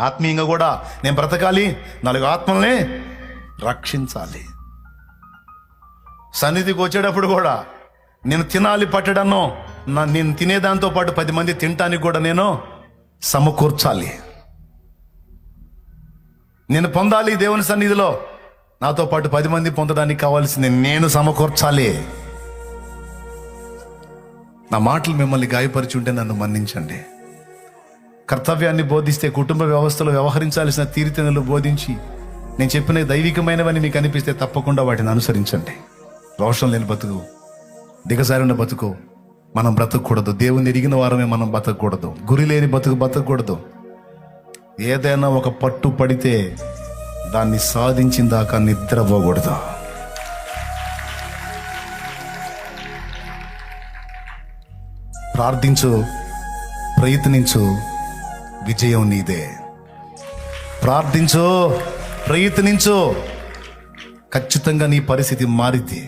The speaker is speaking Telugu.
ఆత్మీయంగా కూడా నేను బ్రతకాలి, 4 ఆత్మల్ని రక్షించాలి. సన్నిధికి వచ్చేటప్పుడు కూడా నేను తినాలి పట్టడన్నో, నేను తినేదాంతో పాటు 10 మంది తినటానికి కూడా నేను సమకూర్చాలి. నేను పొందాలి దేవుని సన్నిధిలో, నాతో పాటు 10 మంది పొందడానికి కావాల్సింది నేను సమకూర్చాలి. నా మాటలు మిమ్మల్ని గాయపరిచి ఉంటే నన్ను మన్నించండి. కర్తవ్యాన్ని బోధిస్తే, కుటుంబ వ్యవస్థలో వ్యవహరించాల్సిన తీరుతెన్నులు బోధించి నేను చెప్పిన దైవికమైనవని మీకు అనిపిస్తే తప్పకుండా వాటిని అనుసరించండి. రోషం లేని బతుకు, దిగజారిన బతుకు మనం బ్రతకూడదు. దేవుని ఎరిగిన వారమే మనం బతకూడదు. గురి లేని బతుకు బతకూడదు. ఏదైనా ఒక పట్టు పడితే దాన్ని సాధించిన దాకా నిద్రపోకూడదు. ప్రార్థించు, ప్రయత్నించు, విజయం నీదే. ప్రార్థించు, ప్రయత్నించు, ఖచ్చితంగా నీ పరిస్థితి మారితే